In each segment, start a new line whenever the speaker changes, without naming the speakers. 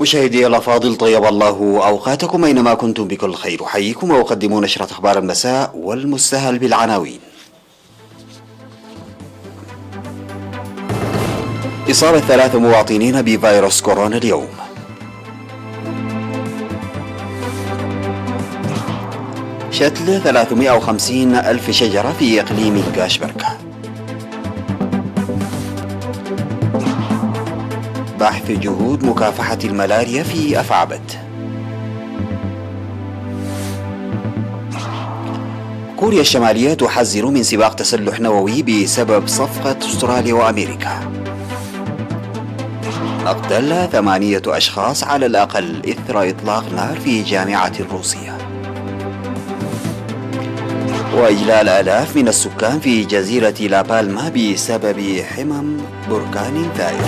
مشاهدي الأفاضل، طيب الله أوقاتكم أينما كنتم بكل خير. أحييكم وأقدم نشرة أخبار المساء والمستهل بالعناوين. إصابة 3 مواطنين بفيروس كورونا اليوم. شتل 350 ألف شجرة في إقليم القاشبركة. بحث جهود مكافحة الملاريا في أفعبد. كوريا الشمالية تحذر من سباق تسلح نووي بسبب صفقة أستراليا وأمريكا. مقتل 8 أشخاص على الأقل إثر إطلاق نار في جامعة روسية. وإجلال آلاف من السكان في جزيرة لابالما بسبب حمم بركان ثائر.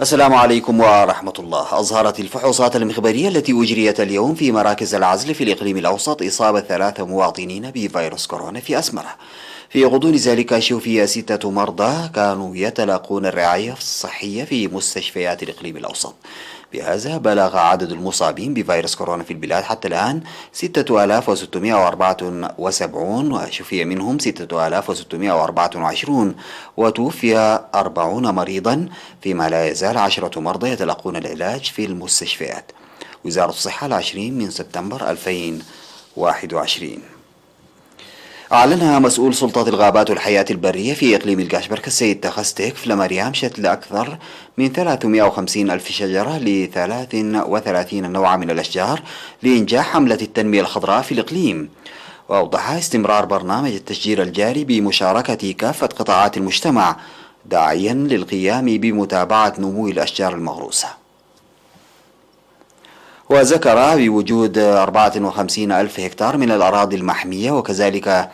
السلام عليكم ورحمة الله. أظهرت الفحوصات المخبرية التي أجريت اليوم في مراكز العزل في الإقليم الأوسط إصابة 3 مواطنين بفيروس كورونا في أسمرة. في غضون ذلك شوفي 6 مرضى كانوا يتلقون الرعاية الصحية في مستشفيات الإقليم الأوسط. بهذا بلغ عدد المصابين بفيروس كورونا في البلاد حتى الآن 6674، وشفي منهم 6624، وتوفي 40 مريضا، فيما لا يزال 10 مرضى يتلقون العلاج في المستشفيات. وزارة الصحة 20 من سبتمبر 2021. أعلن مسؤول سلطة الغابات والحياة البرية في إقليم القاشبركة السيد تخستيك فلمريام شتل أكثر من 350 ألف شجرة ل33 نوعا من الأشجار لإنجاح حملة التنمية الخضراء في الإقليم. وأوضح استمرار برنامج التشجير الجاري بمشاركة كافة قطاعات المجتمع، داعيا للقيام بمتابعة نمو الأشجار المغروسة. وذكر بوجود 54 ألف هكتار من الأراضي المحمية، وكذلك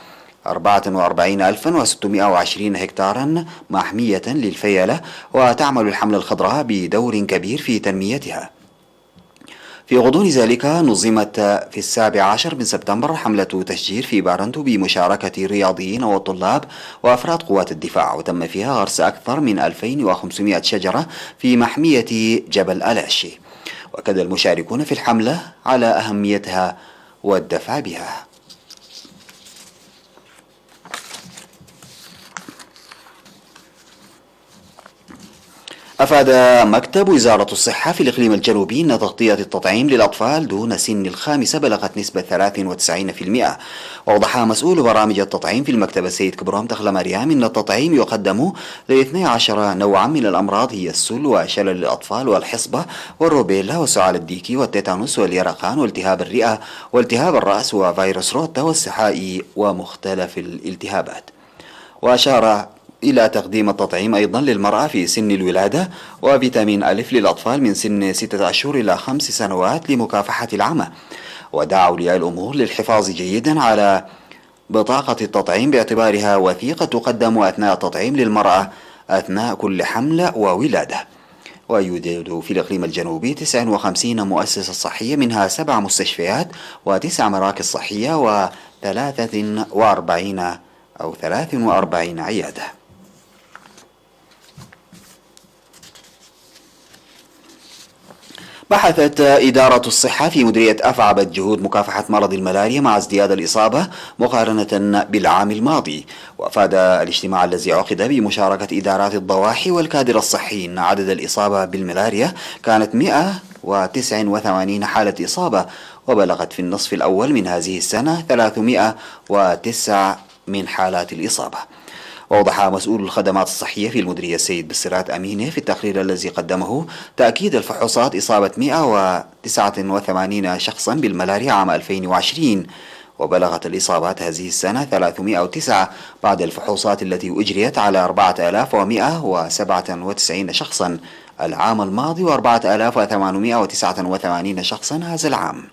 44,620 هكتارا محمية للفيلة، وتعمل الحملة الخضراء بدور كبير في تنميتها. في غضون ذلك نظمت في 17 من سبتمبر حملة تشجير في بارنتو بمشاركة الرياضيين والطلاب وأفراد قوات الدفاع، وتم فيها غرس أكثر من 2500 شجرة في محمية جبل ألاشي. وأكد المشاركون في الحملة على أهميتها والدفع بها. أفاد مكتب وزارة الصحة في الإقليم الجنوبي أن تغطية التطعيم للأطفال دون سن ال5 بلغت نسبة 93%. وأوضح مسؤول برامج التطعيم في المكتب السيد كبرام تخل مريم أن التطعيم يقدم ل12 نوعا من الأمراض، هي السل وشلل الأطفال والحصبة والروبيلا والسعال الديكي والتيتانوس واليرقان والتهاب الرئة والتهاب الرأس وفيروس روتا والسحائي ومختلف الالتهابات. وأشار إلى تقديم التطعيم أيضا للمرأة في سن الولادة وفيتامين ألف للأطفال من سن 6 أشهر إلى 5 سنوات لمكافحة العمى. ودعا أولياء الأمور للحفاظ جيدا على بطاقة التطعيم باعتبارها وثيقة تقدم أثناء التطعيم للمرأة أثناء كل حمل وولادة. ويوجد في الإقليم الجنوبي 59 مؤسسة صحية، منها 7 مستشفيات و9 مراكز صحية و43 عيادة. بحثت إدارة الصحة في مديرية أفعبد جهود مكافحة مرض الملاريا مع ازدياد الإصابة مقارنة بالعام الماضي. وأفاد الاجتماع الذي عقد بمشاركة إدارات الضواحي والكادر الصحي أن عدد الإصابة بالملاريا كانت 189 حالة إصابة، وبلغت في النصف الأول من هذه السنة 309 من حالات الإصابة. وأوضح مسؤول الخدمات الصحية في المديرية السيد بسرات أمينة في التقرير الذي قدمه تأكيد الفحوصات إصابة 189 شخصا بالملاريا عام 2020، وبلغت الإصابات هذه السنة 309 بعد الفحوصات التي أجريت على 4197 شخصا العام الماضي و4889 شخصا هذا العام.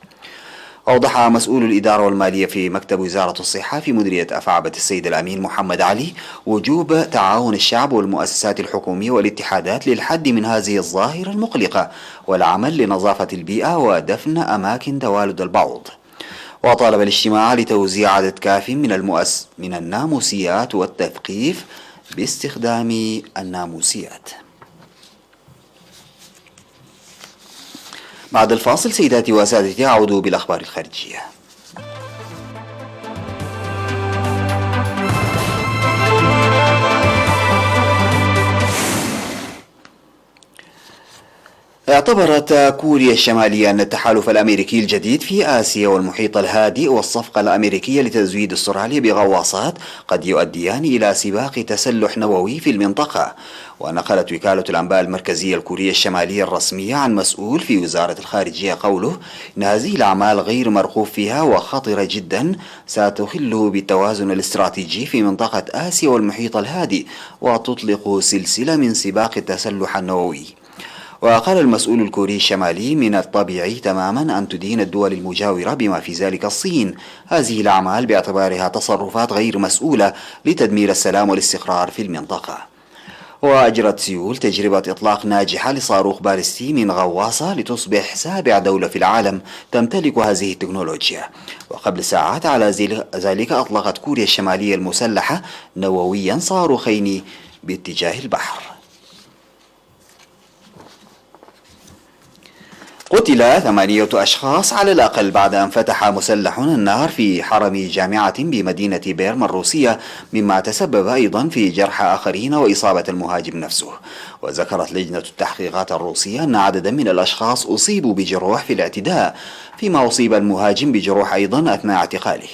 أوضح مسؤول الإدارة والمالية في مكتب وزارة الصحة في مديرية أفعبد السيد الأمين محمد علي وجوب تعاون الشعب والمؤسسات الحكومية والاتحادات للحد من هذه الظاهرة المقلقة والعمل لنظافة البيئة ودفن أماكن توالد البعوض. وطالب الاجتماع لتوزيع عدد كاف من الناموسيات والتثقيف باستخدام الناموسيات. بعد الفاصل سيداتي وسادتي أعود بالأخبار الخارجية. اعتبرت كوريا الشمالية أن التحالف الأمريكي الجديد في آسيا والمحيط الهادئ والصفقة الأمريكية لتزويد أستراليا بغواصات قد يؤديان إلى سباق تسلح نووي في المنطقة. ونقلت وكالة الأنباء المركزية الكورية الشمالية الرسمية عن مسؤول في وزارة الخارجية قوله إن هذه الأعمال غير مرغوب فيها وخطرة جدا، ستخل بالتوازن الاستراتيجي في منطقة آسيا والمحيط الهادئ وتطلق سلسلة من سباق التسلح النووي. وقال المسؤول الكوري الشمالي من الطبيعي تماما أن تدين الدول المجاورة بما في ذلك الصين هذه الأعمال باعتبارها تصرفات غير مسؤولة لتدمير السلام والاستقرار في المنطقة. وأجرت سيول تجربة إطلاق ناجحة لصاروخ باليستي من غواصة لتصبح سابع دولة في العالم تمتلك هذه التكنولوجيا. وقبل ساعات على ذلك أطلقت كوريا الشمالية المسلحة نوويا صاروخين باتجاه البحر. قتل 8 أشخاص على الأقل بعد أن فتح مسلحون النار في حرم جامعة بمدينة بيرم الروسية، مما تسبب أيضا في جرح آخرين وإصابة المهاجم نفسه. وذكرت لجنة التحقيقات الروسية أن عددا من الأشخاص أصيبوا بجروح في الاعتداء، فيما أصيب المهاجم بجروح أيضا أثناء اعتقاله.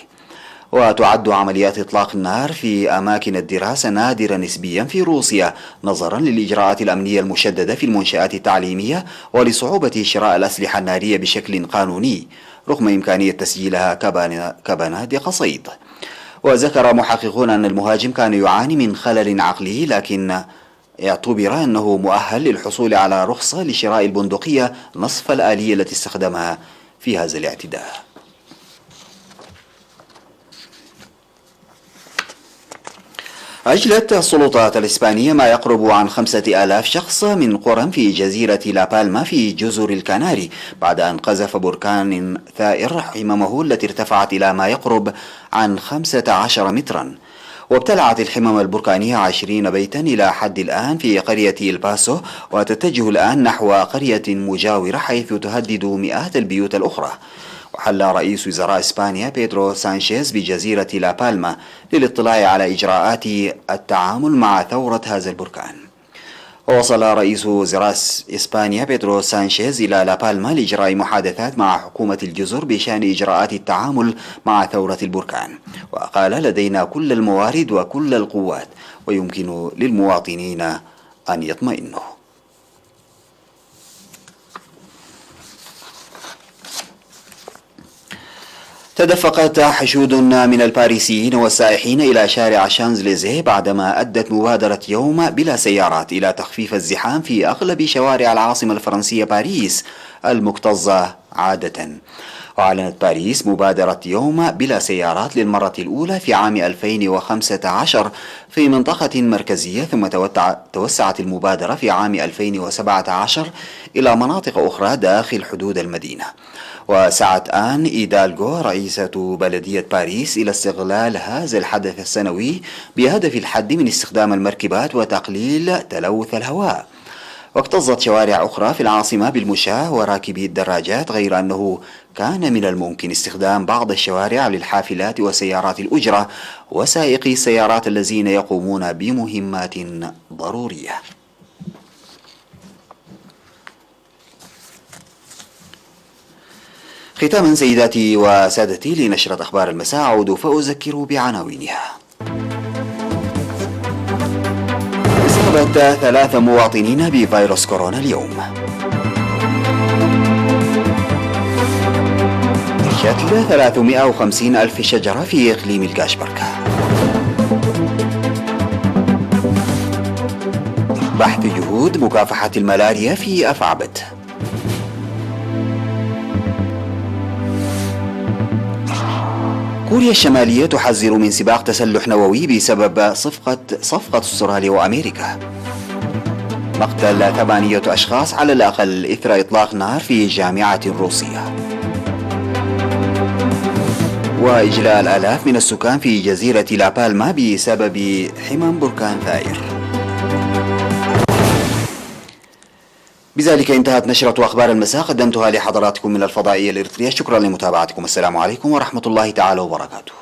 وتعد عمليات إطلاق النار في أماكن الدراسة نادرة نسبيا في روسيا نظرا للإجراءات الأمنية المشددة في المنشآت التعليمية ولصعوبة شراء الأسلحة النارية بشكل قانوني رغم إمكانية تسجيلها كبنادق صيد. وذكر محققون أن المهاجم كان يعاني من خلل عقلي، لكن اعتبر أنه مؤهل للحصول على رخصة لشراء البندقية نصف الآلية التي استخدمها في هذا الاعتداء. أجلت السلطات الإسبانية ما يقرب عن 5000 شخص من قرى في جزيرة لا بالما في جزر الكناري بعد أن قذف بركان ثائر حممه التي ارتفعت إلى ما يقرب عن 15 مترا. وابتلعت الحمم البركانية 20 بيتا إلى حد الآن في قرية الباسو، وتتجه الآن نحو قرية مجاورة حيث تهدد مئات البيوت الأخرى. وحل رئيس وزراء إسبانيا بيدرو سانشيز بجزيرة لا بالما للاطلاع على إجراءات التعامل مع ثورة هذا البركان. ووصل رئيس وزراء إسبانيا بيدرو سانشيز إلى لا بالما لإجراء محادثات مع حكومة الجزر بشأن إجراءات التعامل مع ثورة البركان. وقال لدينا كل الموارد وكل القوات ويمكن للمواطنين أن يطمئنوا. تدفقت حشود من الباريسيين والسائحين إلى شارع شانزليزيه بعدما أدت مبادرة يوم بلا سيارات إلى تخفيف الزحام في أغلب شوارع العاصمة الفرنسية باريس المكتظة عادة. وأعلنت باريس مبادرة يوم بلا سيارات للمرة الأولى في عام 2015 في منطقة مركزية، ثم توسعت المبادرة في عام 2017 إلى مناطق أخرى داخل حدود المدينة. وسعت آن إيدالغو رئيسة بلدية باريس إلى استغلال هذا الحدث السنوي بهدف الحد من استخدام المركبات وتقليل تلوث الهواء. واكتظت شوارع أخرى في العاصمة بالمشاة وراكبي الدراجات، غير أنه كان من الممكن استخدام بعض الشوارع للحافلات وسيارات الأجرة وسائقي السيارات الذين يقومون بمهمات ضرورية. ختاما سيداتي وسادتي لنشرة أخبار المساء أعود فأذكر بعناوينها. إصابة 3 مواطنين بفيروس كورونا اليوم. شتل 350 ألف شجرة في إقليم الكاشبركة. بحث جهود مكافحة الملاريا في أفعبد. كوريا الشمالية تحذر من سباق تسلح نووي بسبب صفقة أستراليا وأمريكا. مقتل 8 أشخاص على الأقل إثر إطلاق نار في جامعة روسية. وإجلاء الآلاف من السكان في جزيرة لابالما بسبب حمام بركان ثائر. بذلك انتهت نشرة أخبار المساء قدمتها لحضراتكم من الفضائية الإريترية. شكرا لمتابعتكم. السلام عليكم ورحمة الله تعالى وبركاته.